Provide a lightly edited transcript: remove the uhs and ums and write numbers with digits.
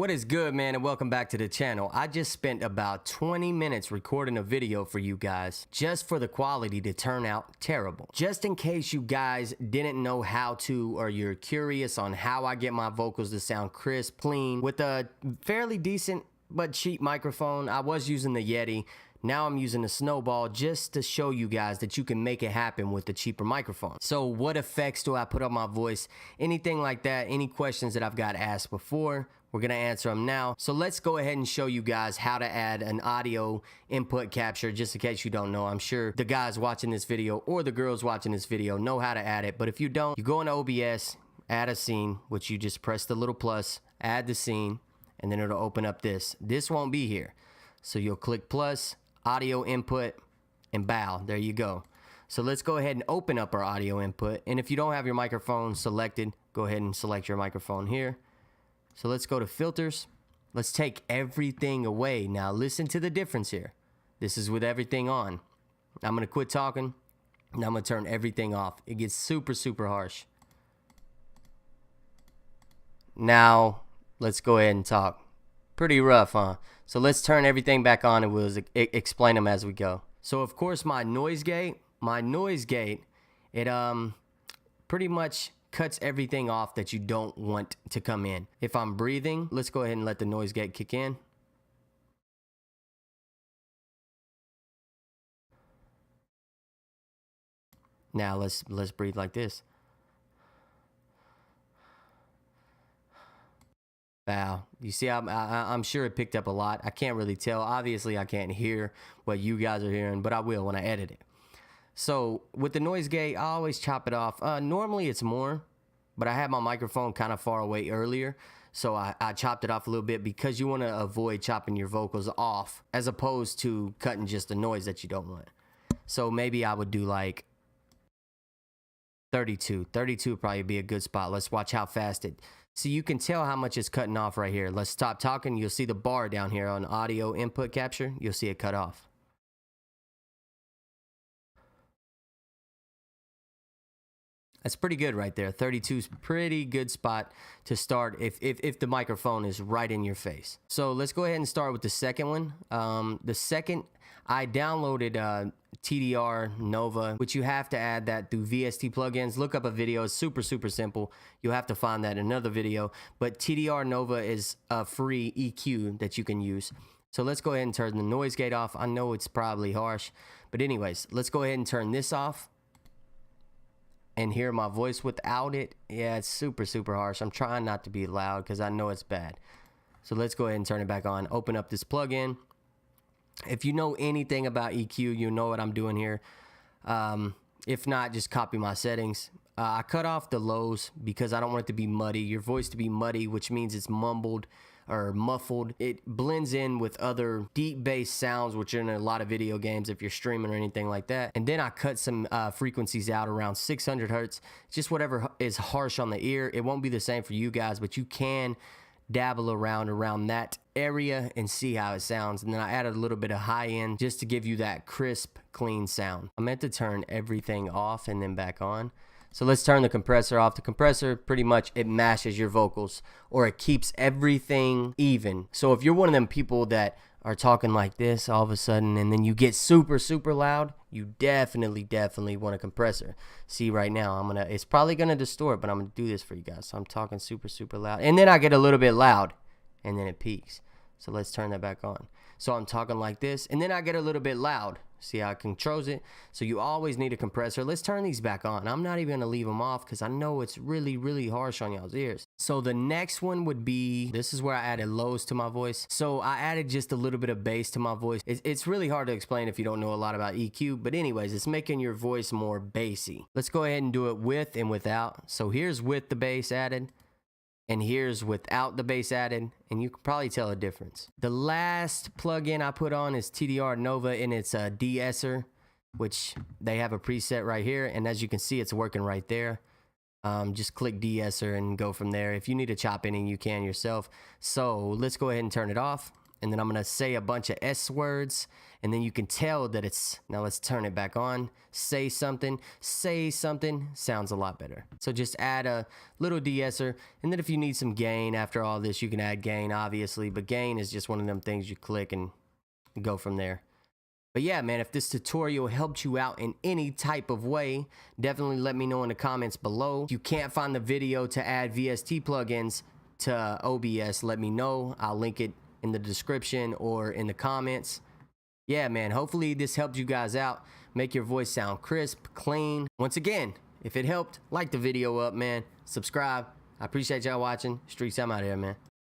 What is good, man, and welcome back to the channel. I just spent about 20 minutes recording a video for you guys just for the quality to turn out terrible. Just in case you guys didn't know how to, or you're curious on how I get my vocals to sound crisp, clean, with a fairly decent but cheap microphone. I was using the Yeti. Now I'm using a Snowball just to show you guys that you can make it happen with the cheaper microphone. So what effects do I put on my voice? Anything like that, any questions that I've got asked before, we're gonna answer them now. So let's go ahead and show you guys how to add an audio input capture, just in case you don't know. I'm sure the guys watching this video or the girls watching this video know how to add it, but if you don't, you go into OBS, add a scene, which you just press the little plus, add the scene, and then it'll open up this. This won't be here. So you'll click plus, audio input, and bow. There you go. So let's go ahead and open up our audio input. And if you don't have your microphone selected, go ahead and select your microphone here. So let's go to filters. Let's take everything away. Now listen to the difference here. This is with everything on. I'm gonna quit talking. Now I'm gonna turn everything off. It gets super, super harsh. Now let's go ahead and talk. Pretty rough, huh? So let's turn everything back on and we'll explain them as we go. So of course my noise gate, it pretty much cuts everything off that you don't want to come in. If I'm breathing, let's go ahead and let the noise gate kick in. Now let's breathe like this. Wow, you see, I'm sure it picked up a lot. I can't really tell. Obviously, I can't hear what you guys are hearing, but I will when I edit it. So with the noise gate, I always chop it off. Normally it's more, but I had my microphone kind of far away earlier, so I chopped it off a little bit because you want to avoid chopping your vocals off as opposed to cutting just the noise that you don't want. So maybe I would do like 32. 32 would probably be a good spot. Let's watch how fast it... So you can tell how much it's cutting off right here. Let's stop talking. You'll see the bar down here on audio input capture. You'll see it cut off. That's pretty good right there. 32 is pretty good spot to start if the microphone is right in your face. So let's go ahead and start with the second one. The second, I downloaded TDR Nova, which you have to add that through VST plugins. Look up a video. It's super, super simple. You'll have to find that in another video. But TDR Nova is a free EQ that you can use. So let's go ahead and turn the noise gate off. I know it's probably harsh, but anyways, let's go ahead and turn this off and hear my voice without it. Yeah, it's super, super harsh. I'm trying not to be loud because I know it's bad. So let's go ahead and turn it back on. Open up this plugin. If you know anything about EQ, you know what I'm doing here. If not, just copy my settings. I cut off the lows because I don't want it to be muddy. Your voice to be muddy, which means it's mumbled or muffled. It blends in with other deep bass sounds, which are in a lot of video games if you're streaming or anything like that. And then I cut some frequencies out around 600 hertz, just whatever is harsh on the ear. It won't be the same for you guys, but you can dabble around that area and see how it sounds. And then I added a little bit of high end just to give you that crisp, clean sound. I meant to turn everything off and then back on. So let's turn the compressor off. The compressor, pretty much, it mashes your vocals, or it keeps everything even. So if you're one of them people that are talking like this all of a sudden and then you get super, super loud, you definitely want a compressor. See right now, it's probably gonna distort, but I'm gonna do this for you guys. So I'm talking super, super loud, and then I get a little bit loud and then it peaks. So let's turn that back on. So I'm talking like this and then I get a little bit loud. See how it controls it? So you always need a compressor. Let's turn these back on. I'm not even gonna leave them off because I know it's really, really harsh on y'all's ears. So the next one would be, this is where I added lows to my voice. So I added just a little bit of bass to my voice. It's really hard to explain if you don't know a lot about EQ, but anyways, it's making your voice more bassy. Let's go ahead and do it with and without. So here's with the bass added, and here's without the bass added, and you can probably tell a difference. The last plugin I put on is TDR Nova, and it's a de-esser, which they have a preset right here, and as you can see, it's working right there. Just click de-esser and go from there. If you need to chop any, you can yourself. So let's go ahead and turn it off. and then I'm gonna say a bunch of S words, and then you can tell that it's, now let's turn it back on. Say something sounds a lot better. So just add a little de-esser, and then if you need some gain after all this, you can add gain, obviously, but gain is just one of them things you click and go from there. But yeah, man, if this tutorial helped you out in any type of way, definitely let me know in the comments below. If you can't find the video to add VST plugins to OBS, let me know. I'll link it in the description or in the comments. Yeah, man, hopefully this helped you guys out. Make your voice sound crisp, clean. Once again, if it helped, like the video up, man. Subscribe. I appreciate y'all watching. Streakz, I'm out here, man.